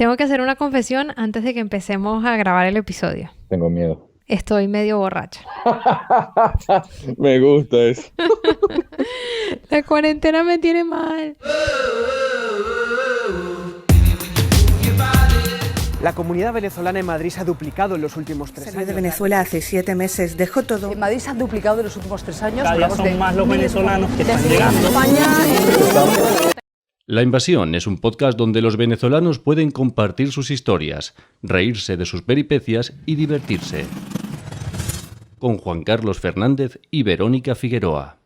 Tengo que hacer una confesión antes de que empecemos a grabar el episodio. Tengo miedo. Estoy medio borracha. Me gusta eso. La cuarentena me tiene mal. La comunidad venezolana en Madrid se ha duplicado en los últimos 3 años. Salí de Venezuela hace 7 meses, dejó todo. En Madrid se ha duplicado en los últimos 3 años. Cada día son más los venezolanos que están llegando. La Invasión es un podcast donde los venezolanos pueden compartir sus historias, reírse de sus peripecias y divertirse. Con Juan Carlos Fernández y Verónica Figueroa.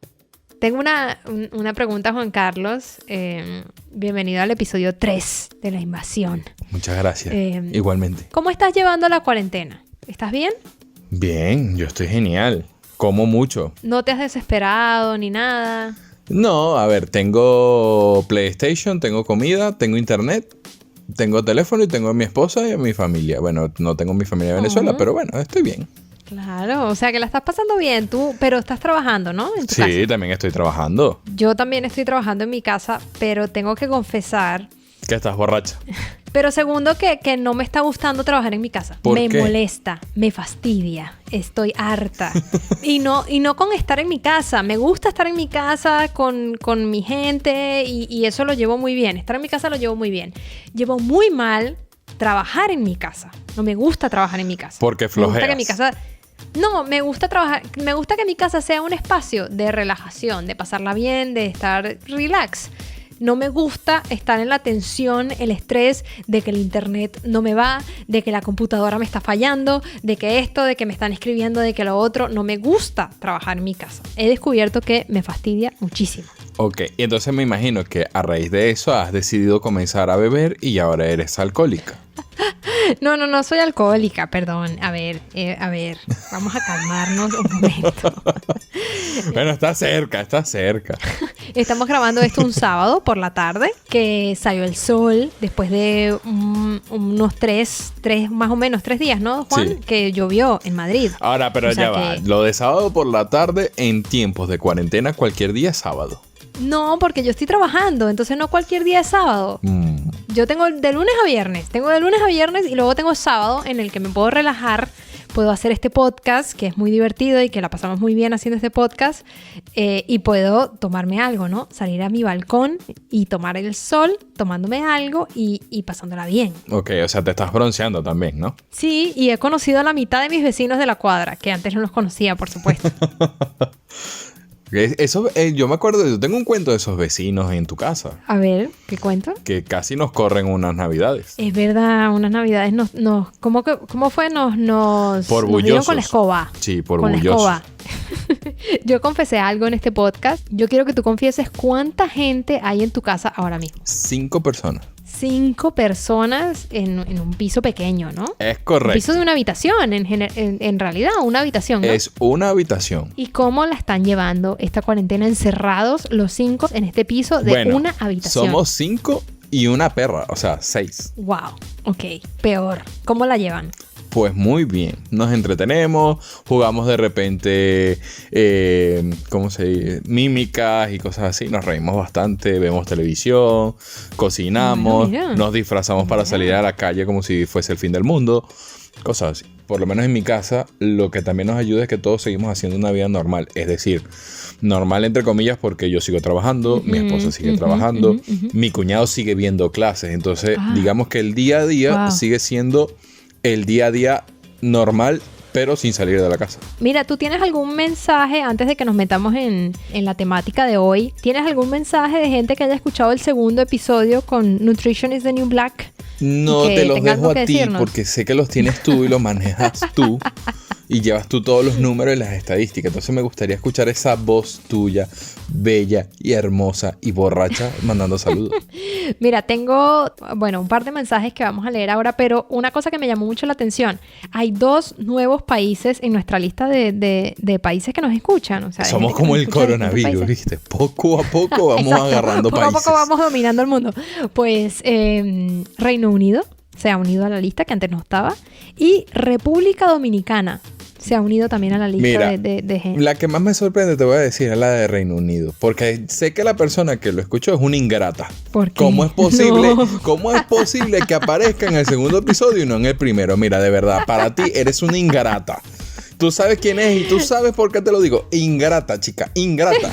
Tengo una pregunta, Juan Carlos. Bienvenido al episodio 3 de La Invasión. Muchas gracias. Igualmente. ¿Cómo estás llevando la cuarentena? ¿Estás bien? Bien, yo estoy genial. Como mucho. ¿No te has desesperado ni nada? No, a ver, tengo PlayStation, tengo comida, tengo internet, tengo teléfono y tengo a mi esposa y a mi familia. Bueno, no tengo mi familia en Venezuela, pero bueno, estoy bien. Claro, o sea que la estás pasando bien tú, pero estás trabajando, ¿no? En tu casa. Sí, también estoy trabajando. Yo también estoy trabajando en mi casa, pero tengo que confesar... ¿Que estás borracha? Pero segundo, que no me está gustando trabajar en mi casa. ¿Por me qué? molesta, me fastidia, estoy harta. y no con estar en mi casa. Me gusta estar en mi casa con mi gente y eso lo llevo muy bien. Estar en mi casa lo llevo muy bien. Llevo muy mal trabajar en mi casa. No me gusta trabajar en mi casa. Porque Me gusta flojeas. que mi casa... No, me gusta trabajar, me gusta que mi casa sea un espacio de relajación, de pasarla bien, de estar relax. No me gusta estar en la tensión, el estrés de que el internet no me va, de que la computadora me está fallando, de que esto, de que me están escribiendo, de que lo otro. No me gusta trabajar en mi casa. He descubierto que me fastidia muchísimo. Ok, y entonces me imagino que a raíz de eso has decidido comenzar a beber y ahora eres alcohólica. No soy alcohólica, perdón. A ver, vamos a calmarnos un momento. Bueno, está cerca. Estamos grabando esto un sábado por la tarde, que salió el sol después de unos tres, más o menos 3 días, ¿no, Juan? Sí. Que llovió en Madrid. Ahora, pero O sea ya va. que- Lo de sábado por la tarde en tiempos de cuarentena, cualquier día es sábado. No, porque yo estoy trabajando, entonces no cualquier día es sábado. Yo tengo de lunes a viernes. Y luego tengo sábado en el que me puedo relajar. Puedo hacer este podcast, que es muy divertido y que la pasamos muy bien haciendo este podcast. Y puedo tomarme algo, ¿no? Salir a mi balcón y tomar el sol, tomándome algo y pasándola bien. Ok, o sea, te estás bronceando también, ¿no? Sí, y he conocido a la mitad de mis vecinos de la cuadra, que antes no los conocía, por supuesto. Eso, yo me acuerdo, yo tengo un cuento de esos vecinos en tu casa, A ver, ¿qué cuento? que casi nos corren unas navidades. Es verdad, unas navidades ¿cómo fue? Nos Por nos dieron bullosos. con la escoba. Sí, por Con la bullosos. escoba. Yo confesé algo en este podcast. Yo quiero que tú confieses cuánta gente hay en tu casa ahora mismo. 5 personas. 5 personas en un piso pequeño, ¿no? Es Un correcto. piso de una habitación, en realidad, una habitación, ¿no? Es una habitación. ¿Y cómo la están llevando esta cuarentena encerrados los 5 en este piso de Bueno, una habitación? somos 5 y una perra, o sea, 6. Wow, ok, peor. ¿Cómo la llevan? Pues muy bien, nos entretenemos, jugamos de repente, ¿cómo se dice? Mímicas y cosas así, nos reímos bastante, vemos televisión, cocinamos, Bueno, mira. nos disfrazamos para salir a la calle como si fuese el fin del mundo, cosas así. Por lo menos en mi casa, lo que también nos ayuda es que todos seguimos haciendo una vida normal, es decir, normal entre comillas porque yo sigo trabajando, mi esposa sigue trabajando, mi cuñado sigue viendo clases, entonces digamos que el día a día Wow. sigue siendo el día a día normal, pero sin salir de la casa. Mira, ¿tú tienes algún mensaje, antes de que nos metamos en la temática de hoy, ¿tienes algún mensaje de gente que haya escuchado el segundo episodio con Nutrition is the New Black? No Y que te los tenga dejo algo a que ti decirnos. porque sé que los tienes tú y los manejas tú y llevas tú todos los números y las estadísticas. Entonces me gustaría escuchar esa voz tuya, bella y hermosa y borracha, mandando saludos. Mira, tengo, un par de mensajes que vamos a leer ahora, pero una cosa que me llamó mucho la atención. Hay 2 nuevos países en nuestra lista de países que nos escuchan. O sea, de Somos gente que como nos el escucha de distintos coronavirus, países. ¿viste? Poco a poco vamos Exacto. agarrando Poco países. a poco vamos dominando el mundo. Pues Reino Unido se ha unido a la lista, que antes no estaba, y República Dominicana se ha unido también a la lista Mira, de gente. La que más me sorprende, te voy a decir, es la de Reino Unido. Porque sé que la persona que lo escuchó es una ingrata. ¿Por qué? ¿Cómo es posible, No. ¿Cómo es posible que aparezca en el segundo episodio y no en el primero? Mira, de verdad, para ti eres una ingrata. Tú sabes quién es y tú sabes por qué te lo digo. Ingrata, chica, ingrata.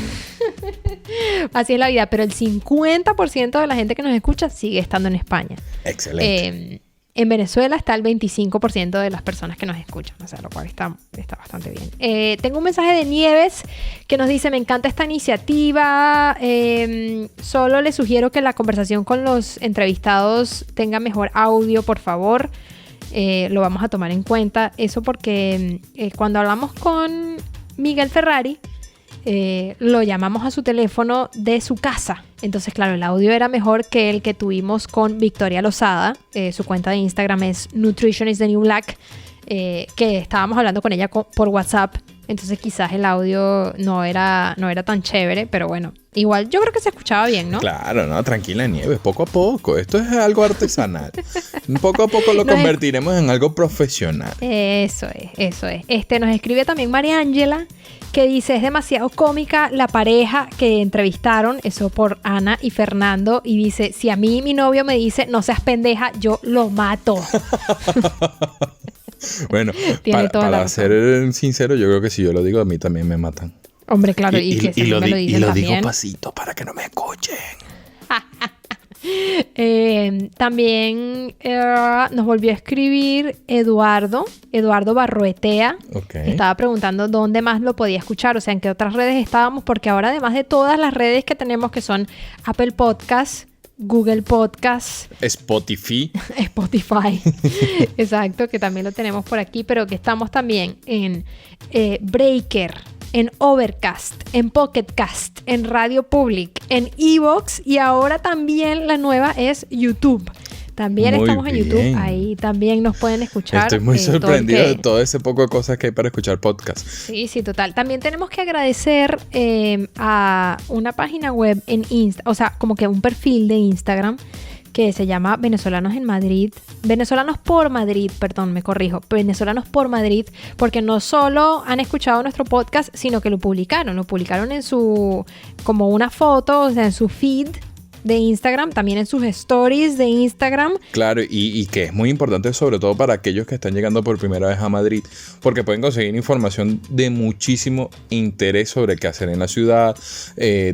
Así es la vida, pero el 50% de la gente que nos escucha sigue estando en España. Excelente. En Venezuela está el 25% de las personas que nos escuchan, o sea, lo cual está bastante bien. Tengo un mensaje de Nieves que nos dice: me encanta esta iniciativa, solo les sugiero que la conversación con los entrevistados tenga mejor audio, por favor. Lo vamos a tomar en cuenta. Eso porque cuando hablamos con Miguel Ferrari, lo llamamos a su teléfono de su casa. Entonces, claro, el audio era mejor que el que tuvimos con Victoria Lozada. Su cuenta de Instagram es Nutrition is the New Black, que estábamos hablando con ella por WhatsApp. Entonces quizás el audio no era tan chévere, pero bueno, igual yo creo que se escuchaba bien, ¿no? Claro, no, tranquila, Nieves, poco a poco. Esto es algo artesanal. Poco a poco lo convertiremos en algo profesional. Eso es. Nos escribe también María Ángela, que dice: es demasiado cómica la pareja que entrevistaron, eso por Ana y Fernando, y dice: si a mí mi novio me dice no seas pendeja, yo lo mato. Bueno, para ser sincero, yo creo que si yo lo digo, a mí también me matan. Hombre, claro, y que si lo me lo dicen digo también. pasito para que no me escuchen. También nos volvió a escribir Eduardo Barroetea. Okay. Estaba preguntando dónde más lo podía escuchar, o sea, en qué otras redes estábamos, porque ahora, además de todas las redes que tenemos, que son Apple Podcasts, Google Podcasts, Spotify. Exacto, que también lo tenemos por aquí, pero que estamos también en Breaker, en Overcast, en Pocket Cast, en Radio Public, en Evox, y ahora también la nueva es YouTube. También Muy estamos en bien. YouTube, ahí también nos pueden escuchar. Estoy muy sorprendido de todo ese poco de cosas que hay para escuchar podcast. Sí, total. También tenemos que agradecer a una página web en Instagram, o sea, como que un perfil de Instagram que se llama Venezolanos por Madrid, porque no solo han escuchado nuestro podcast, sino que lo publicaron en su, como una foto, o sea, en su feed de Instagram, también en sus stories de Instagram. Claro, y que es muy importante sobre todo para aquellos que están llegando por primera vez a Madrid, porque pueden conseguir información de muchísimo interés sobre qué hacer en la ciudad,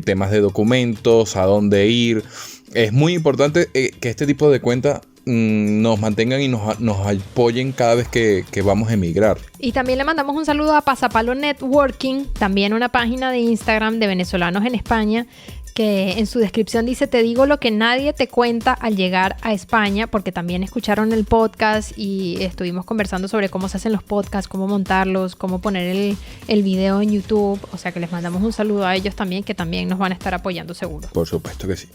temas de documentos, a dónde ir. Es muy importante que este tipo de cuentas nos mantengan y nos apoyen cada vez que vamos a emigrar. Y también le mandamos un saludo a Pasapalo Networking, también una página de Instagram de venezolanos en España, que en su descripción dice: te digo lo que nadie te cuenta al llegar a España, porque también escucharon el podcast y estuvimos conversando sobre cómo se hacen los podcasts, cómo montarlos, cómo poner el video en YouTube. O sea que les mandamos un saludo a ellos también, que también nos van a estar apoyando seguro. Por supuesto que sí.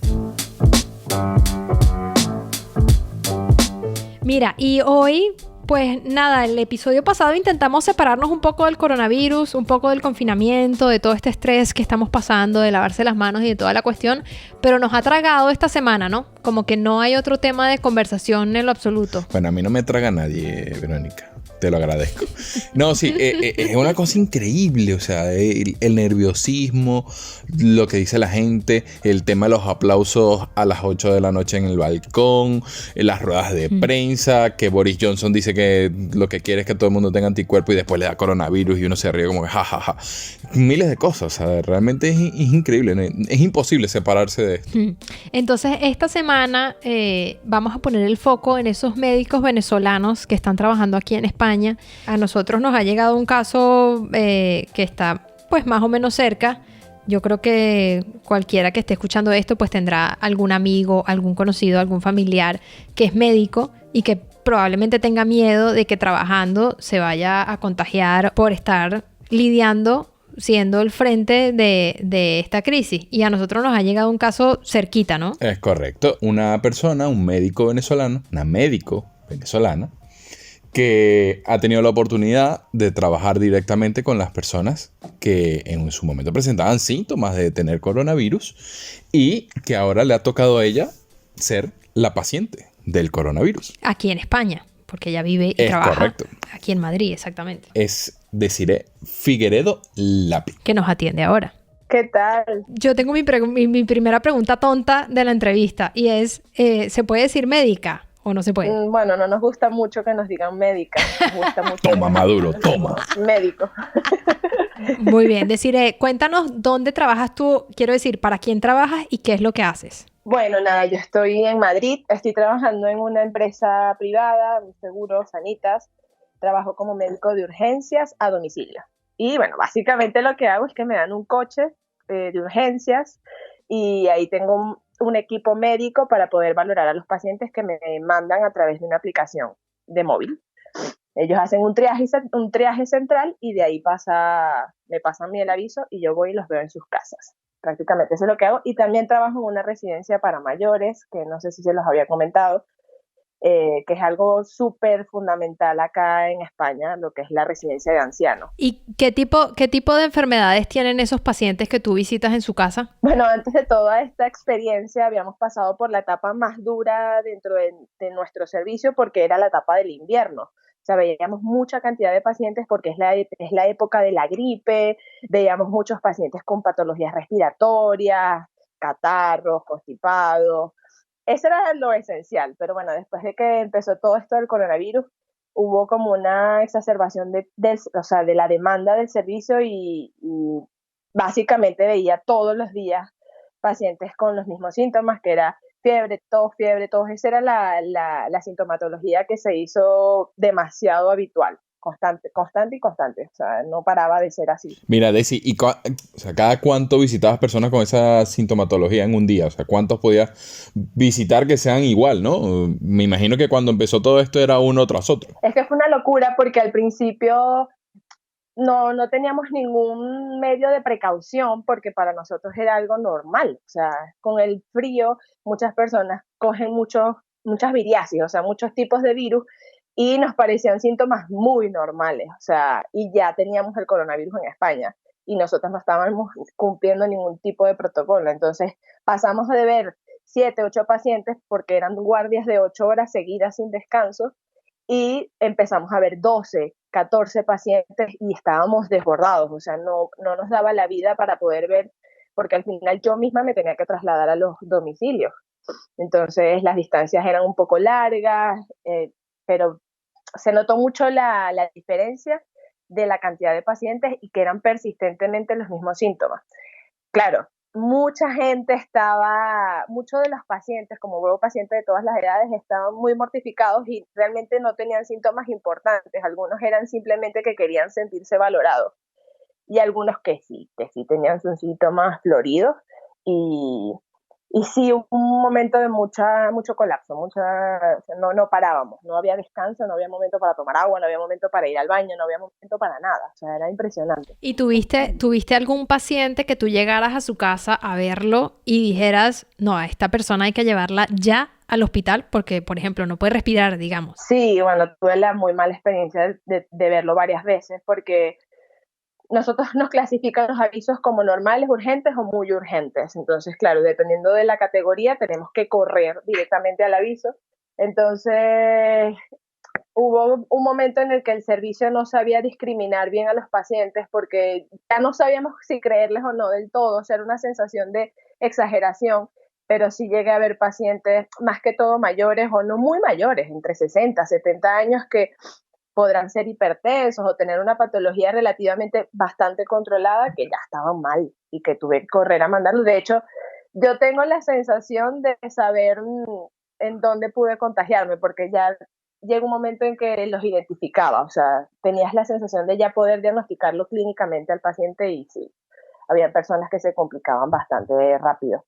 Mira, y hoy, pues nada, el episodio pasado intentamos separarnos un poco del coronavirus, un poco del confinamiento, de todo este estrés que estamos pasando, de lavarse las manos y de toda la cuestión, pero nos ha tragado esta semana, ¿no? Como que no hay otro tema de conversación en lo absoluto. Bueno, a mí no me traga nadie, Verónica. Te lo agradezco. No, sí, es una cosa increíble, o sea, el nerviosismo, lo que dice la gente, el tema de los aplausos a las 8 de la noche en el balcón, las ruedas de prensa, que Boris Johnson dice que lo que quiere es que todo el mundo tenga anticuerpo y después le da coronavirus y uno se ríe como que jajaja. Miles de cosas, o sea, realmente es increíble, ¿no? Es imposible separarse de esto. Entonces, esta semana vamos a poner el foco en esos médicos venezolanos que están trabajando aquí en España. A nosotros nos ha llegado un caso que está pues más o menos cerca. Yo creo que cualquiera que esté escuchando esto pues tendrá algún amigo, algún conocido, algún familiar que es médico y que probablemente tenga miedo de que trabajando se vaya a contagiar por estar lidiando, siendo el frente de esta crisis. Y a nosotros nos ha llegado un caso cerquita, ¿no? Es correcto. Una persona, un médico venezolano, una médico venezolana, que ha tenido la oportunidad de trabajar directamente con las personas que en su momento presentaban síntomas de tener coronavirus y que ahora le ha tocado a ella ser la paciente del coronavirus. Aquí en España, porque ella vive y trabaja correcto. aquí en Madrid, exactamente. Es Desiree Figueredo Lapi. Que nos atiende ahora. ¿Qué tal? Yo tengo mi primera pregunta tonta de la entrevista y es, ¿se puede decir médica o no se puede? Bueno, no nos gusta mucho que nos digan médica. Nos gusta mucho Toma, Maduro, toma. Médico. Muy bien, Desiree, cuéntanos dónde trabajas tú, quiero decir, para quién trabajas y qué es lo que haces. Bueno, nada, yo estoy en Madrid, estoy trabajando en una empresa privada, un seguro, Sanitas, trabajo como médico de urgencias a domicilio. Y bueno, básicamente lo que hago es que me dan un coche de urgencias y ahí tengo un equipo médico para poder valorar a los pacientes que me mandan a través de una aplicación de móvil. Ellos hacen un triaje central y de ahí me pasan a mí el aviso y yo voy y los veo en sus casas. Prácticamente eso es lo que hago. Y también trabajo en una residencia para mayores, que no sé si se los había comentado, que es algo súper fundamental acá en España, lo que es la residencia de ancianos. ¿Y qué tipo de enfermedades tienen esos pacientes que tú visitas en su casa? Bueno, antes de toda esta experiencia habíamos pasado por la etapa más dura dentro de nuestro servicio porque era la etapa del invierno. O sea, veíamos mucha cantidad de pacientes porque es la época de la gripe, veíamos muchos pacientes con patologías respiratorias, catarros, constipados. Eso era lo esencial, pero bueno, después de que empezó todo esto del coronavirus, hubo como una exacerbación de la demanda del servicio y básicamente veía todos los días pacientes con los mismos síntomas, que era fiebre, tos. Esa era la sintomatología que se hizo demasiado habitual. Constante. O sea, no paraba de ser así. Mira, Desi, ¿cada cuánto visitabas personas con esa sintomatología en un día? O sea, ¿cuántos podías visitar que sean igual, no? Me imagino que cuando empezó todo esto era uno tras otro. Es que fue una locura porque al principio no teníamos ningún medio de precaución porque para nosotros era algo normal. O sea, con el frío muchas personas cogen muchas viriasis, o sea, muchos tipos de virus, y nos parecían síntomas muy normales, o sea, y ya teníamos el coronavirus en España y nosotros no estábamos cumpliendo ningún tipo de protocolo. Entonces pasamos de ver 7, 8 pacientes porque eran guardias de 8 horas seguidas sin descanso y empezamos a ver 12, 14 pacientes y estábamos desbordados, o sea, no nos daba la vida para poder ver, porque al final yo misma me tenía que trasladar a los domicilios. Entonces las distancias eran un poco largas, pero se notó mucho la diferencia de la cantidad de pacientes y que eran persistentemente los mismos síntomas. Claro, muchos de los pacientes, como hubo pacientes de todas las edades, estaban muy mortificados y realmente no tenían síntomas importantes. Algunos eran simplemente que querían sentirse valorados y algunos que sí tenían sus síntomas floridos y sí, hubo un momento de mucho colapso, no parábamos, no había descanso, no había momento para tomar agua, no había momento para ir al baño, no había momento para nada, o sea, era impresionante. ¿Y tuviste algún paciente que tú llegaras a su casa a verlo y dijeras, no, a esta persona hay que llevarla ya al hospital porque, por ejemplo, no puede respirar, digamos? Sí, bueno, tuve la muy mala experiencia de verlo varias veces porque nosotros nos clasifican los avisos como normales, urgentes o muy urgentes. Entonces, claro, dependiendo de la categoría, tenemos que correr directamente al aviso. Entonces, hubo un momento en el que el servicio no sabía discriminar bien a los pacientes porque ya no sabíamos si creerles o no del todo. O sea, era una sensación de exageración, pero sí llegué a ver pacientes, más que todo mayores o no muy mayores, entre 60, 70 años, que podrán ser hipertensos o tener una patología relativamente bastante controlada que ya estaban mal y que tuve que correr a mandarlo. De hecho, yo tengo la sensación de saber en dónde pude contagiarme porque ya llegó un momento en que los identificaba, o sea, tenías la sensación de ya poder diagnosticarlo clínicamente al paciente y sí, había personas que se complicaban bastante rápido.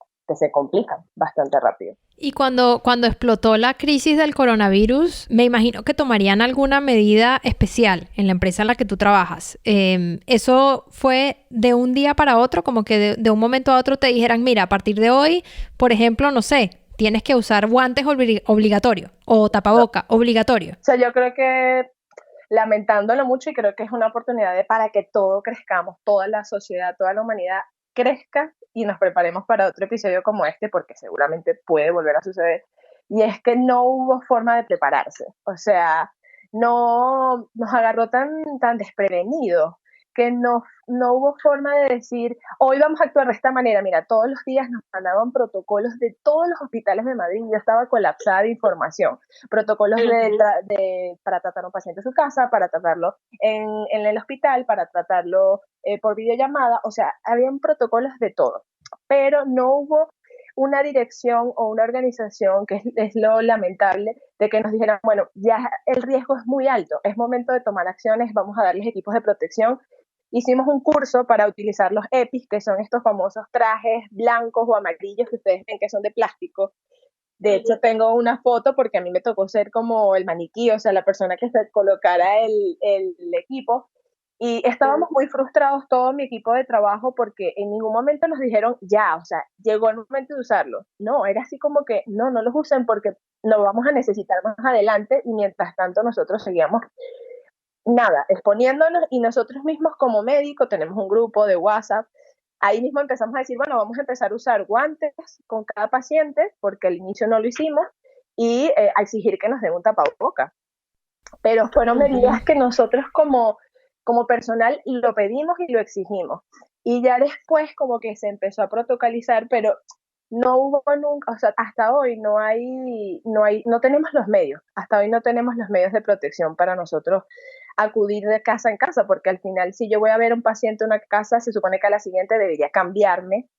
Y cuando explotó la crisis del coronavirus, me imagino que tomarían alguna medida especial en la empresa en la que tú trabajas. ¿Eso fue de un día para otro? Como que de un momento a otro te dijeran, mira, a partir de hoy, por ejemplo, no sé, tienes que usar guantes obligatorio o tapaboca obligatorio. O sea, yo creo que, lamentándolo mucho, y creo que es una oportunidad para que todos crezcamos, toda la sociedad, toda la humanidad crezca y nos preparemos para otro episodio como este porque seguramente puede volver a suceder, y es que no hubo forma de prepararse. O sea, nos agarró tan desprevenidos que no hubo forma de decir, hoy vamos a actuar de esta manera. Mira, todos los días nos mandaban protocolos de todos los hospitales de Madrid. Yo estaba colapsada de información. Protocolos para tratar a un paciente en su casa, para tratarlo en el hospital, para tratarlo por videollamada. O sea, habían protocolos de todo. Pero no hubo una dirección o una organización, que es lo lamentable, de que nos dijeran, bueno, ya el riesgo es muy alto, es momento de tomar acciones, vamos a darles equipos de protección. Hicimos un curso para utilizar los EPIs, que son estos famosos trajes blancos o amarillos que ustedes ven que son de plástico. De hecho, tengo una foto porque a mí me tocó ser como el maniquí, o sea, la persona que se colocara el equipo. Y estábamos muy frustrados todo mi equipo de trabajo porque en ningún momento nos dijeron ya, o sea, llegó el momento de usarlo. No, era así como que no los usen porque lo vamos a necesitar más adelante, y mientras tanto nosotros seguíamos exponiéndonos, y nosotros mismos como médicos tenemos un grupo de WhatsApp. Ahí mismo empezamos a decir, bueno, vamos a empezar a usar guantes con cada paciente porque al inicio no lo hicimos, y a exigir que nos den un tapaboca. Pero fueron medidas que nosotros como personal lo pedimos y lo exigimos. Y ya después como que se empezó a protocolizar, pero no hubo nunca, o sea, hasta hoy no tenemos los medios, hasta hoy no tenemos los medios de protección para nosotros acudir de casa en casa, porque al final si yo voy a ver a un paciente en una casa, se supone que a la siguiente debería cambiarme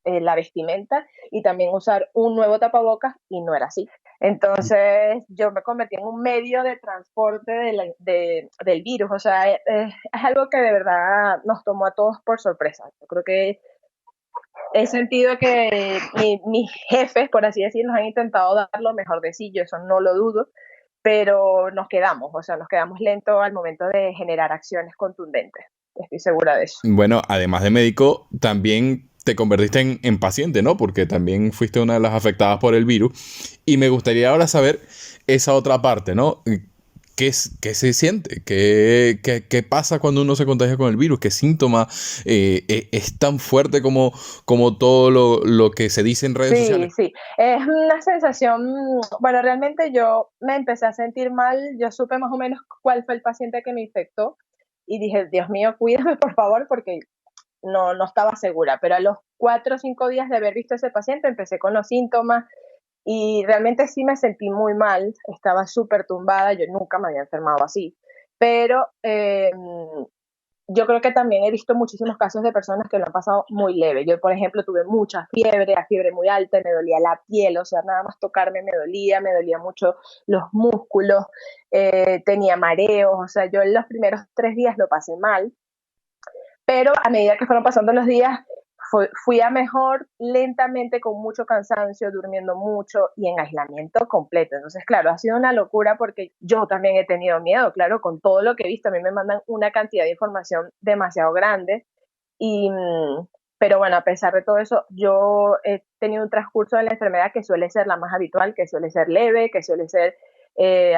la vestimenta y también usar un nuevo tapabocas, y no era así. Entonces yo me convertí en un medio de transporte del virus. O sea, es algo que de verdad nos tomó a todos por sorpresa. Yo creo que he sentido que mis jefes, por así decirlo, han intentado dar lo mejor de sí, yo eso no lo dudo, pero nos quedamos lentos al momento de generar acciones contundentes. Estoy segura de eso. Bueno, además de médico, también te convertiste en paciente, ¿no? Porque también fuiste una de las afectadas por el virus. Y me gustaría ahora saber esa otra parte, ¿no? ¿Qué se siente? ¿Qué pasa cuando uno se contagia con el virus? ¿Qué síntoma es tan fuerte como todo lo que se dice en redes sociales? Sí, es una sensación, bueno, realmente yo me empecé a sentir mal, yo supe más o menos cuál fue el paciente que me infectó y dije, Dios mío, cuídame por favor, porque no estaba segura, pero a los 4 o 5 días de haber visto a ese paciente empecé con los síntomas. Y realmente sí me sentí muy mal, estaba súper tumbada, yo nunca me había enfermado así, pero yo creo que también he visto muchísimos casos de personas que lo han pasado muy leve. Yo, por ejemplo, tuve mucha fiebre, a fiebre muy alta, me dolía la piel, o sea, nada más tocarme me dolía mucho los músculos, tenía mareos, o sea, yo en los primeros 3 días lo pasé mal, pero a medida que fueron pasando los días, fui a mejor lentamente, con mucho cansancio, durmiendo mucho y en aislamiento completo. Entonces, claro, ha sido una locura porque yo también he tenido miedo, claro, con todo lo que he visto. A mí me mandan una cantidad de información demasiado grande, pero bueno, a pesar de todo eso, yo he tenido un transcurso de la enfermedad que suele ser la más habitual, que suele ser leve, que suele ser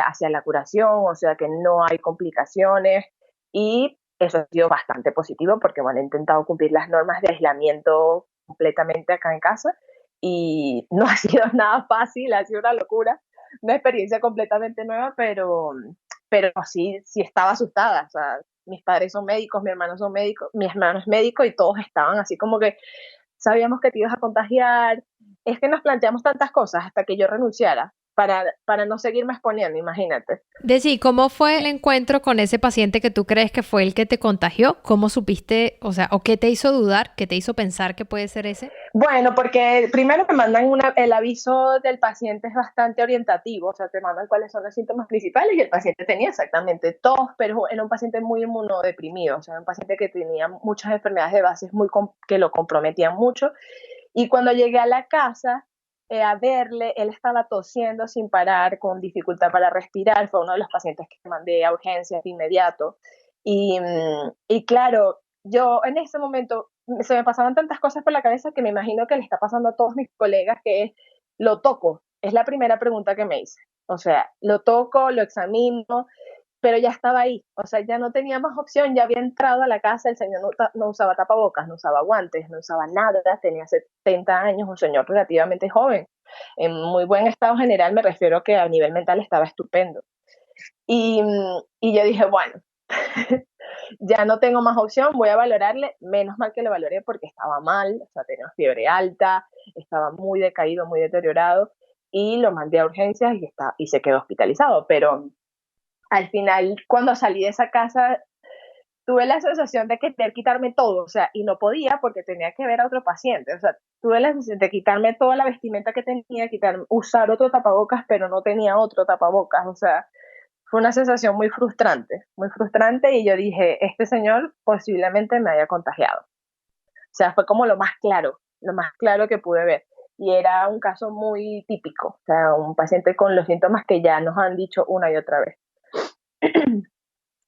hacia la curación, o sea que no hay complicaciones, y eso ha sido bastante positivo porque, bueno, he intentado cumplir las normas de aislamiento completamente acá en casa y no ha sido nada fácil, ha sido una locura, una experiencia completamente nueva, pero sí estaba asustada. O sea, mis padres son médicos, mi hermano es médico y todos estaban así como que sabíamos que te ibas a contagiar. Es que nos planteamos tantas cosas hasta que yo renunciara para no seguirme exponiendo, imagínate. Desi, ¿cómo fue el encuentro con ese paciente que tú crees que fue el que te contagió? ¿Cómo supiste, o sea, o qué te hizo dudar, qué te hizo pensar que puede ser ese? Bueno, porque primero me mandan el aviso del paciente es bastante orientativo, o sea, te mandan cuáles son los síntomas principales y el paciente tenía exactamente tos, pero era un paciente muy inmunodeprimido, o sea, un paciente que tenía muchas enfermedades de base que lo comprometían mucho. Y cuando llegué a la casa a verle, él estaba tosiendo sin parar, con dificultad para respirar, fue uno de los pacientes que mandé a urgencias de inmediato. Y claro, yo en ese momento se me pasaban tantas cosas por la cabeza que me imagino que le está pasando a todos mis colegas, que es, lo toco, es la primera pregunta que me hice. O sea, lo toco, lo examino, pero ya estaba ahí, o sea, ya no tenía más opción, ya había entrado a la casa, el señor no usaba tapabocas, no usaba guantes, no usaba nada, tenía 70 años, un señor relativamente joven, en muy buen estado general, me refiero que a nivel mental estaba estupendo. Y yo dije, bueno, ya no tengo más opción, voy a valorarle, menos mal que lo valoré porque estaba mal, o sea, tenía fiebre alta, estaba muy decaído, muy deteriorado, y lo mandé a urgencias y se quedó hospitalizado, pero al final, cuando salí de esa casa, tuve la sensación de querer quitarme todo, o sea, y no podía porque tenía que ver a otro paciente, o sea, tuve la sensación de quitarme toda la vestimenta que tenía, usar otro tapabocas, pero no tenía otro tapabocas, o sea, fue una sensación muy frustrante, y yo dije, este señor posiblemente me haya contagiado. O sea, fue como lo más claro que pude ver. Y era un caso muy típico, o sea, un paciente con los síntomas que ya nos han dicho una y otra vez.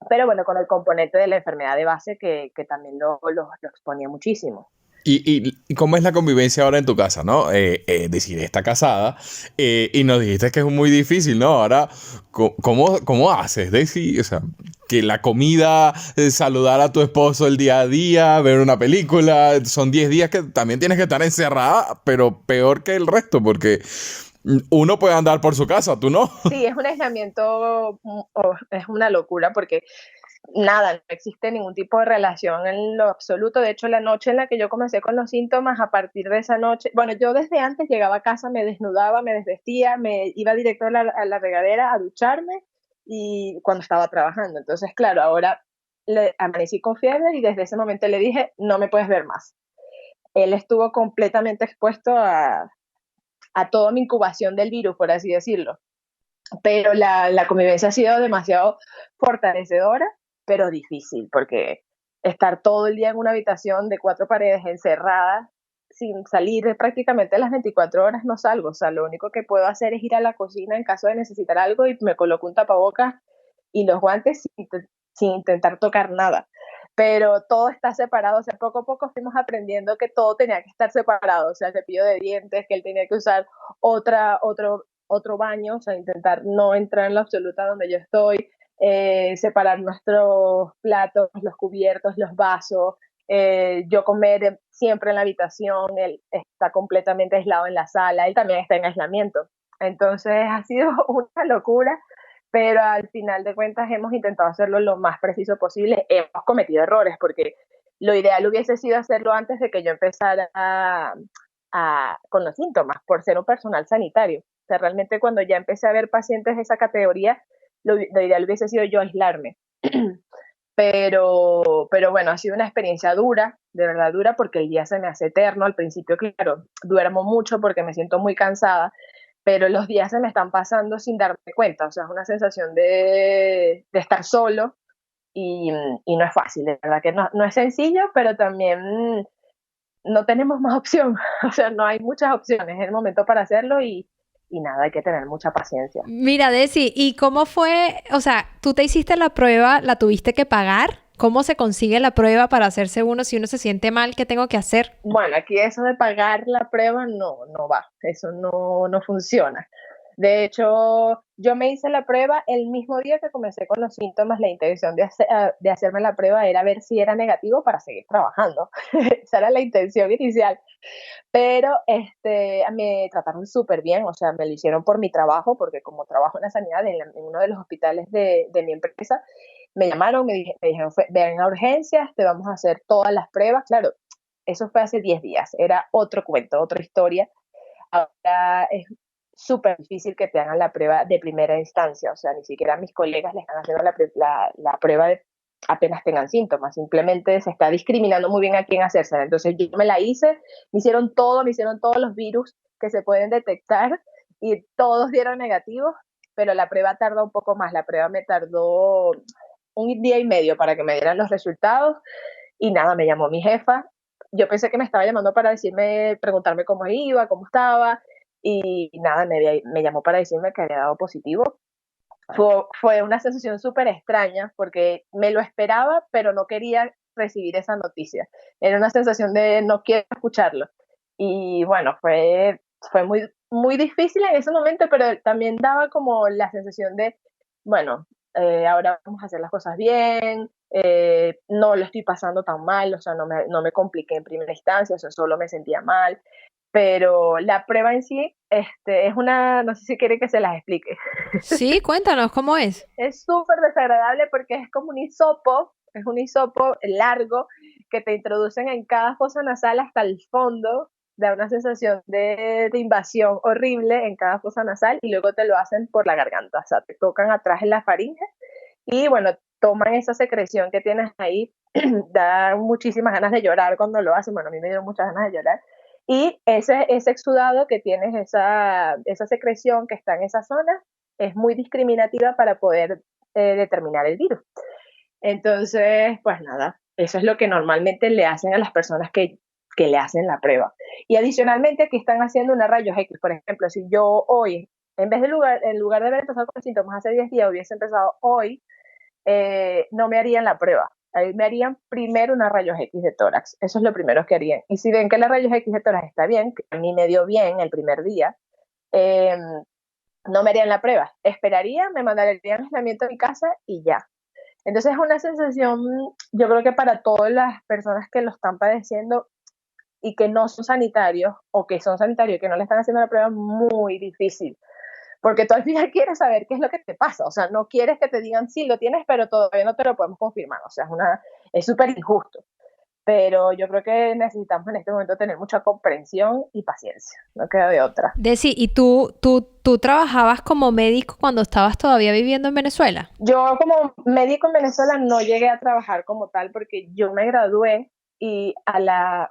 Pero bueno, con el componente de la enfermedad de base que también lo exponía muchísimo. ¿Y cómo es la convivencia ahora en tu casa, no? Decir, está casada y nos dijiste que es muy difícil, ¿no? Ahora, ¿cómo haces? Decir, o sea, que la comida, saludar a tu esposo el día a día, ver una película, son 10 días que también tienes que estar encerrada, pero peor que el resto, porque uno puede andar por su casa, tú no. Sí, es un aislamiento, es una locura porque nada, no existe ningún tipo de relación en lo absoluto. De hecho, la noche en la que yo comencé con los síntomas, a partir de esa noche, bueno, yo desde antes llegaba a casa, me desnudaba, me desvestía, me iba directo a la regadera a ducharme y cuando estaba trabajando. Entonces, claro, ahora amanecí con fiebre y desde ese momento le dije, no me puedes ver más. Él estuvo completamente expuesto a toda mi incubación del virus, por así decirlo. Pero la convivencia ha sido demasiado fortalecedora, pero difícil, porque estar todo el día en una habitación de 4 paredes encerrada, sin salir prácticamente las 24 horas no salgo, o sea, lo único que puedo hacer es ir a la cocina en caso de necesitar algo y me coloco un tapabocas y los guantes sin intentar tocar nada. Pero todo está separado, o sea, poco a poco fuimos aprendiendo que todo tenía que estar separado, o sea, el cepillo de dientes, que él tenía que usar otro baño, o sea, intentar no entrar en la absoluta donde yo estoy, separar nuestros platos, los cubiertos, los vasos, yo comer siempre en la habitación, él está completamente aislado en la sala, él también está en aislamiento. Entonces ha sido una locura, pero al final de cuentas hemos intentado hacerlo lo más preciso posible. Hemos cometido errores porque lo ideal hubiese sido hacerlo antes de que yo empezara con los síntomas, por ser un personal sanitario. O sea, realmente cuando ya empecé a ver pacientes de esa categoría, lo ideal hubiese sido yo aislarme. Pero bueno, ha sido una experiencia dura, de verdad dura, porque el día se me hace eterno. Al principio, claro, duermo mucho porque me siento muy cansada, pero los días se me están pasando sin darme cuenta. O sea, es una sensación de estar solo y no es fácil, de verdad que no es sencillo, pero también no tenemos más opción. O sea, no hay muchas opciones. Es el momento para hacerlo y nada, hay que tener mucha paciencia. Mira, Desi, ¿y cómo fue? O sea, tú te hiciste la prueba, ¿la tuviste que pagar? ¿Cómo se consigue la prueba para hacerse uno si uno se siente mal? ¿Qué tengo que hacer? Bueno, aquí eso de pagar la prueba no va, eso no funciona. De hecho, yo me hice la prueba el mismo día que comencé con los síntomas. La intención de hacerme la prueba era ver si era negativo para seguir trabajando. Esa era la intención inicial. Pero me trataron súper bien, o sea, me lo hicieron por mi trabajo, porque como trabajo en la sanidad, en uno de los hospitales de mi empresa, me llamaron, me dijeron, ven a urgencias, te vamos a hacer todas las pruebas. Claro, eso fue hace 10 días, era otro cuento, otra historia. Ahora es súper difícil que te hagan la prueba de primera instancia, o sea, ni siquiera mis colegas le están haciendo la prueba de apenas tengan síntomas, simplemente se está discriminando muy bien a quién hacérsela. Entonces yo me la hice, me hicieron todos los virus que se pueden detectar y todos dieron negativos, pero la prueba tardó un poco más, la prueba me tardó un día y medio para que me dieran los resultados y nada, me llamó mi jefa. Yo pensé que me estaba llamando para preguntarme cómo iba, cómo estaba, y nada, me llamó para decirme que había dado positivo. Fue una sensación súper extraña porque me lo esperaba, pero no quería recibir esa noticia. Era una sensación de no quiero escucharlo. Y bueno, fue muy, muy difícil en ese momento, pero también daba como la sensación de, bueno, ahora vamos a hacer las cosas bien, no lo estoy pasando tan mal, o sea, no me compliqué en primera instancia, o sea, solo me sentía mal. pero la prueba en sí es una, no sé si quiere que se las explique. Sí, cuéntanos cómo es. Es súper desagradable porque es como es un hisopo largo que te introducen en cada fosa nasal hasta el fondo, da una sensación de invasión horrible en cada fosa nasal y luego te lo hacen por la garganta, o sea, te tocan atrás en la faringe y bueno, toman esa secreción que tienes ahí, da muchísimas ganas de llorar cuando lo hacen, bueno, a mí me dieron muchas ganas de llorar, y ese exudado que tienes, esa secreción que está en esa zona, es muy discriminativa para poder determinar el virus. Entonces, pues nada, eso es lo que normalmente le hacen a las personas que le hacen la prueba. Y adicionalmente aquí están haciendo una rayos X, por ejemplo, si yo hoy, en lugar de haber empezado con síntomas hace 10 días, hubiese empezado hoy, no me harían la prueba. Ahí me harían primero una rayos X de tórax. Eso es lo primero que harían. Y si ven que la rayos X de tórax está bien, que a mí me dio bien el primer día, no me harían la prueba. Esperaría, me mandarían aislamiento a mi casa y ya. Entonces es una sensación, yo creo que para todas las personas que lo están padeciendo y que no son sanitarios o que son sanitarios y que no le están haciendo la prueba, muy difícil. Porque tú al final quieres saber qué es lo que te pasa. O sea, no quieres que te digan, sí, lo tienes, pero todavía no te lo podemos confirmar. O sea, es súper injusto. Pero yo creo que necesitamos en este momento tener mucha comprensión y paciencia. No queda de otra. Desi, ¿y tú trabajabas como médico cuando estabas todavía viviendo en Venezuela? Yo como médico en Venezuela no llegué a trabajar como tal porque yo me gradué y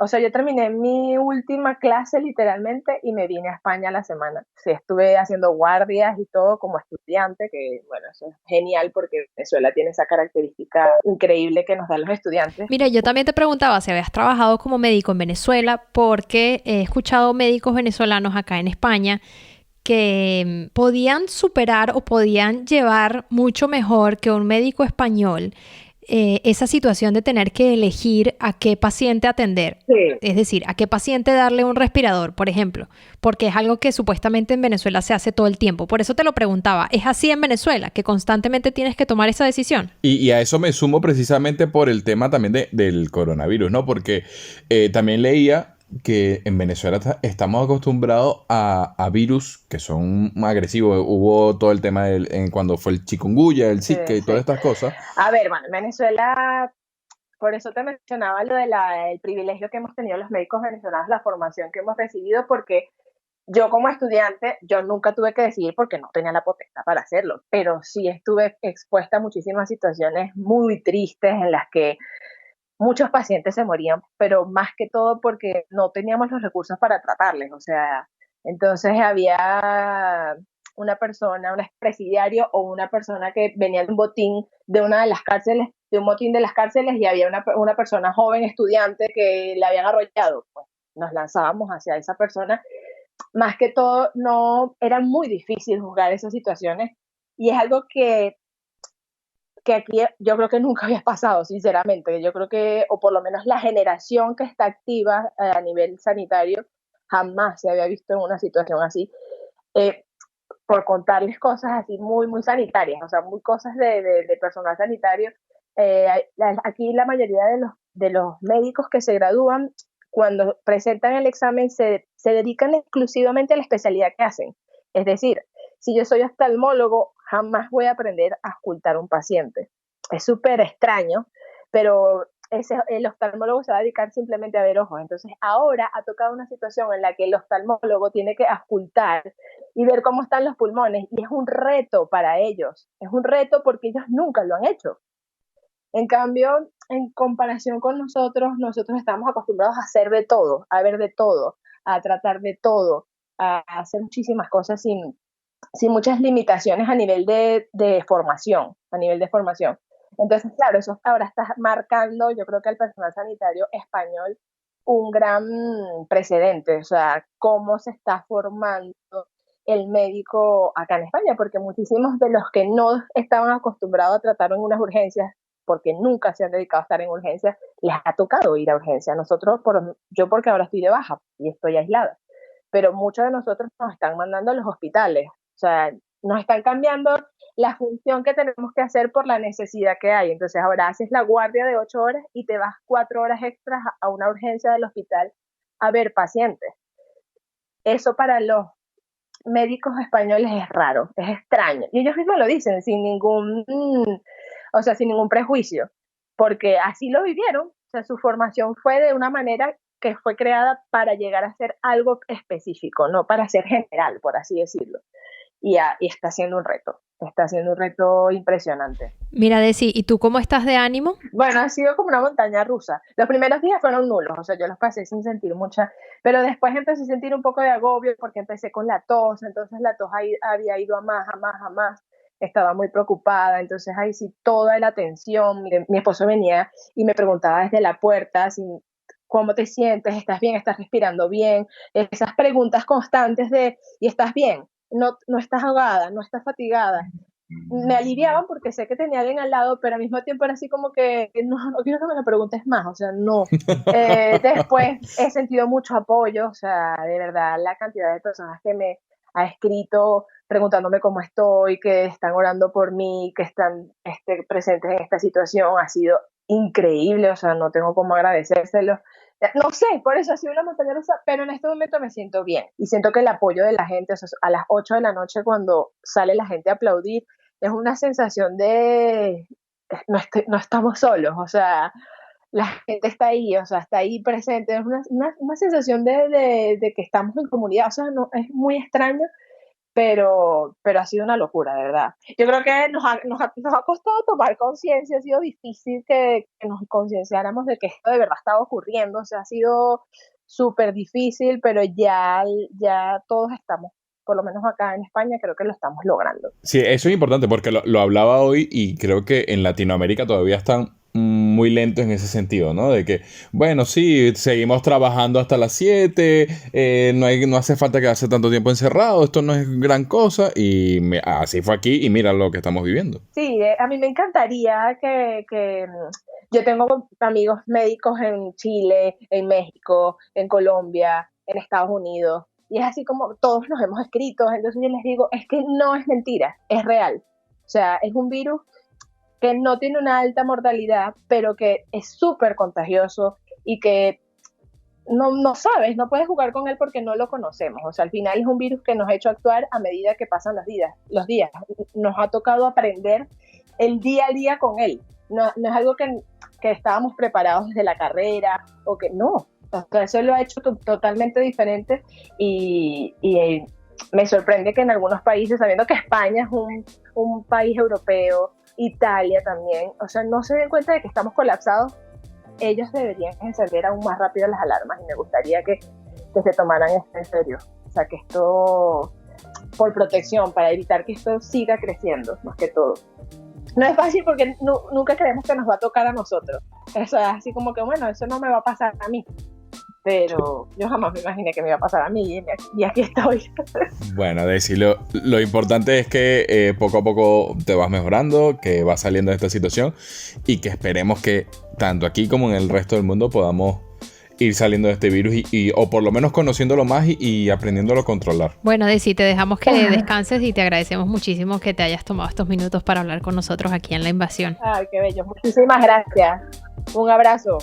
o sea, yo terminé mi última clase literalmente y me vine a España a la semana. Sí, estuve haciendo guardias y todo como estudiante, que bueno, eso es genial porque Venezuela tiene esa característica increíble que nos dan los estudiantes. Mira, yo también te preguntaba si habías trabajado como médico en Venezuela porque he escuchado médicos venezolanos acá en España que podían superar o podían llevar mucho mejor que un médico español esa situación de tener que elegir a qué paciente atender. Sí. Es decir, a qué paciente darle un respirador, por ejemplo, porque es algo que supuestamente en Venezuela se hace todo el tiempo. Por eso te lo preguntaba, ¿es así en Venezuela, que constantemente tienes que tomar esa decisión? Y a eso me sumo precisamente por el tema también del coronavirus, ¿no? Porque también leía que en Venezuela estamos acostumbrados a virus que son agresivos. Hubo todo el tema cuando fue el chikungunya, el Zika y todas estas cosas. A ver, bueno, en Venezuela, por eso te mencionaba lo del privilegio que hemos tenido los médicos venezolanos, la formación que hemos recibido, porque yo como estudiante, yo nunca tuve que decidir porque no tenía la potestad para hacerlo, pero sí estuve expuesta a muchísimas situaciones muy tristes en las que muchos pacientes se morían, pero más que todo porque no teníamos los recursos para tratarles, o sea, entonces había una persona, un expresidiario o una persona que venía de un botín de una de las cárceles, de un botín de las cárceles y había una persona joven estudiante que la habían arrollado, pues nos lanzábamos hacia esa persona. Más que todo, no, era muy difícil juzgar esas situaciones y es algo que aquí yo creo que nunca había pasado, sinceramente. Yo creo que, o por lo menos la generación que está activa a nivel sanitario, jamás se había visto en una situación así. Por contarles cosas así muy, muy sanitarias, o sea, muy cosas de personal sanitario. Aquí la mayoría de los médicos que se gradúan, cuando presentan el examen, se dedican exclusivamente a la especialidad que hacen. Es decir, si yo soy oftalmólogo, jamás voy a aprender a auscultar un paciente. Es súper extraño, pero el oftalmólogo se va a dedicar simplemente a ver ojos. Entonces ahora ha tocado una situación en la que el oftalmólogo tiene que auscultar y ver cómo están los pulmones y es un reto para ellos. Es un reto porque ellos nunca lo han hecho. En cambio, en comparación con nosotros estamos acostumbrados a hacer de todo, a ver de todo, a tratar de todo, a hacer muchísimas cosas sin muchas limitaciones a nivel de formación, Entonces, claro, eso ahora está marcando, yo creo que al personal sanitario español, un gran precedente, o sea, cómo se está formando el médico acá en España, porque muchísimos de los que no estaban acostumbrados a tratar en unas urgencias, porque nunca se han dedicado a estar en urgencias, les ha tocado ir a urgencias. Yo porque ahora estoy de baja y estoy aislada, pero muchos de nosotros nos están mandando a los hospitales. O sea, nos están cambiando la función que tenemos que hacer por la necesidad que hay. Entonces ahora haces la guardia de 8 horas y te vas 4 horas extras a una urgencia del hospital a ver pacientes. eso para los médicos españoles es raro, es extraño. Y ellos mismos lo dicen sin ningún prejuicio, porque así lo vivieron. O sea, su formación fue de una manera que fue creada para llegar a ser algo específico, no para ser general, por así decirlo. Y está siendo un reto impresionante. Mira, Desi, ¿y tú cómo estás de ánimo? Bueno, ha sido como una montaña rusa. Los primeros días fueron nulos, o sea, yo los pasé sin sentir mucha, pero después empecé a sentir un poco de agobio porque empecé con la tos, entonces la tos había ido a más. Estaba muy preocupada, entonces ahí sí toda la atención. Mi esposo venía y me preguntaba desde la puerta ¿cómo te sientes? ¿Estás bien? ¿Estás respirando bien? Esas preguntas constantes ¿y estás bien? No estás ahogada, no estás fatigada. Me aliviaban porque sé que tenía alguien al lado, pero al mismo tiempo era así como que no quiero que me lo preguntes más, o sea, no. Después he sentido mucho apoyo, o sea, de verdad, la cantidad de personas que me ha escrito preguntándome cómo estoy, que están orando por mí, que están presentes en esta situación, ha sido increíble, o sea, no tengo cómo agradecérselo. No sé, por eso ha sido una montaña rusa, pero en este momento me siento bien y siento que el apoyo de la gente, o sea, a las 8 de la noche cuando sale la gente a aplaudir, es una sensación de no estamos solos, o sea, la gente está ahí, o sea, está ahí presente, es una sensación de que estamos en comunidad, o sea, no, es muy extraño, pero ha sido una locura, de verdad. Yo creo que nos ha costado tomar conciencia, ha sido difícil que nos concienciáramos de que esto de verdad estaba ocurriendo, o sea, ha sido súper difícil, pero ya todos estamos, por lo menos acá en España, creo que lo estamos logrando. Sí, eso es importante porque lo hablaba hoy y creo que en Latinoamérica todavía están muy lentos en ese sentido, ¿no? De que, bueno, sí, seguimos trabajando hasta las 7, no hace falta quedarse tanto tiempo encerrado, esto no es gran cosa, y así fue aquí y mira lo que estamos viviendo. Sí, a mí me encantaría que yo tengo amigos médicos en Chile, en México, en Colombia, en Estados Unidos, y es así como todos nos hemos escrito, entonces yo les digo, es que no es mentira, es real. O sea, es un virus que no tiene una alta mortalidad, pero que es súper contagioso y que no sabes, no puedes jugar con él porque no lo conocemos. O sea, al final es un virus que nos ha hecho actuar a medida que pasan los días. Nos ha tocado aprender el día a día con él. No es algo que estábamos preparados desde la carrera o que no. O sea, eso lo ha hecho totalmente diferente y me sorprende que en algunos países, sabiendo que España es un país europeo, Italia también, o sea, no se den cuenta de que estamos colapsados, ellos deberían encender aún más rápido las alarmas y me gustaría que se tomaran esto en serio. O sea, que esto, por protección, para evitar que esto siga creciendo, más que todo. No es fácil porque nunca creemos que nos va a tocar a nosotros. O sea, así como que, bueno, eso no me va a pasar a mí. Pero yo jamás me imaginé que me iba a pasar a mí y aquí estoy. Bueno, Daisy, lo importante es que poco a poco te vas mejorando, que vas saliendo de esta situación y que esperemos que tanto aquí como en el resto del mundo podamos ir saliendo de este virus o por lo menos conociéndolo más y aprendiéndolo a controlar. Bueno, Daisy, te dejamos que descanses y te agradecemos muchísimo que te hayas tomado estos minutos para hablar con nosotros aquí en La Invasión. Ay, qué bello. Muchísimas gracias. Un abrazo.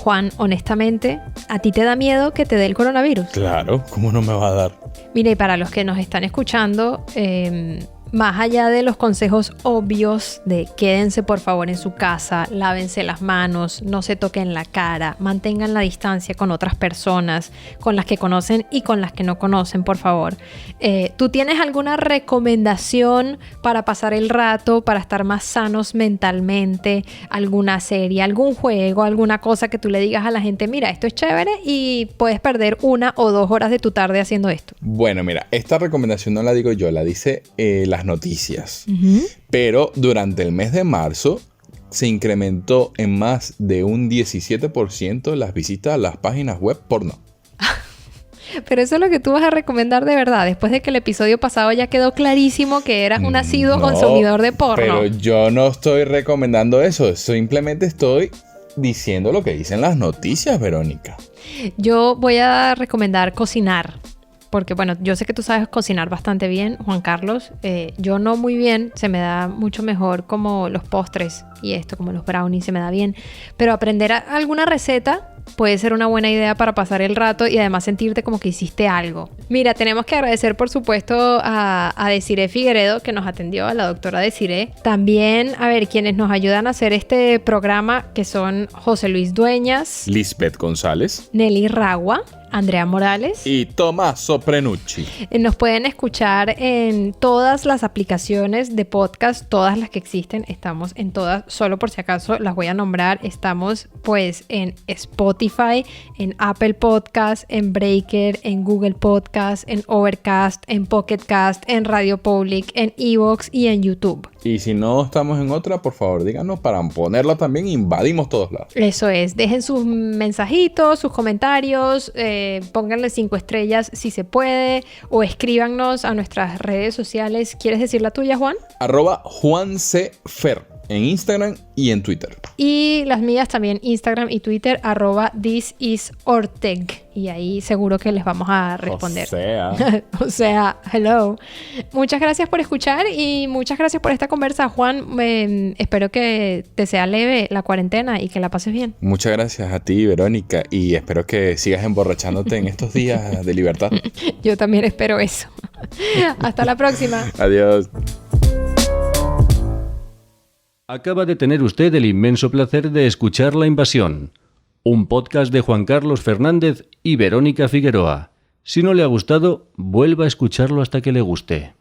Juan, honestamente, ¿a ti te da miedo que te dé el coronavirus? Claro, ¿cómo no me va a dar? Mira, y para los que nos están escuchando, más allá de los consejos obvios de quédense por favor en su casa, lávense las manos, no se toquen la cara, mantengan la distancia con otras personas, con las que conocen y con las que no conocen, por favor. ¿Tú tienes alguna recomendación para pasar el rato, para estar más sanos mentalmente? ¿Alguna serie, algún juego, alguna cosa que tú le digas a la gente, mira, esto es chévere y puedes perder 1 o 2 horas de tu tarde haciendo esto? Bueno, mira, esta recomendación no la digo yo, la dice las noticias. Uh-huh. Pero durante el mes de marzo se incrementó en más de un 17% las visitas a las páginas web porno. Pero eso es lo que tú vas a recomendar de verdad, después de que el episodio pasado ya quedó clarísimo que eras un asiduo consumidor de porno. Pero yo no estoy recomendando eso, simplemente estoy diciendo lo que dicen las noticias, Verónica. Yo voy a recomendar cocinar. porque bueno, yo sé que tú sabes cocinar bastante bien, Juan Carlos. Yo no muy bien, se me da mucho mejor como los postres y esto, como los brownies, se me da bien. Pero aprender alguna receta puede ser una buena idea para pasar el rato y además sentirte como que hiciste algo. Mira, tenemos que agradecer por supuesto a Desiree Figueredo, que nos atendió, a la doctora Desiree. También, a ver, quienes nos ayudan a hacer este programa, que son José Luis Dueñas, Lisbeth González, Nelly Ragua, Andrea Morales y Tommaso Prenucci. Nos pueden escuchar en todas las aplicaciones de podcast, todas las que existen. Estamos en todas, solo por si acaso las voy a nombrar. Estamos pues en Spotify, en Apple Podcast, en Breaker, en Google Podcast, en Overcast, en Pocket Cast, en Radio Public, en Evox y en YouTube. Y si no estamos en otra, por favor, díganos para ponerla también. Invadimos todos lados. Eso es. Dejen sus mensajitos, sus comentarios, pónganle 5 estrellas si se puede, o escríbanos a nuestras redes sociales. ¿Quieres decir la tuya, Juan? @JuanCFer en Instagram y en Twitter. Y las mías también, Instagram y Twitter, @thisisorteg. Y ahí seguro que les vamos a responder. O sea, hello. Muchas gracias por escuchar y muchas gracias por esta conversa, Juan. Espero que te sea leve la cuarentena y que la pases bien. Muchas gracias a ti, Verónica, y espero que sigas emborrachándote en estos días de libertad. Yo también espero eso. Hasta la próxima. Adiós. Acaba de tener usted el inmenso placer de escuchar La Invasión, un podcast de Juan Carlos Fernández y Verónica Figueroa. Si no le ha gustado, vuelva a escucharlo hasta que le guste.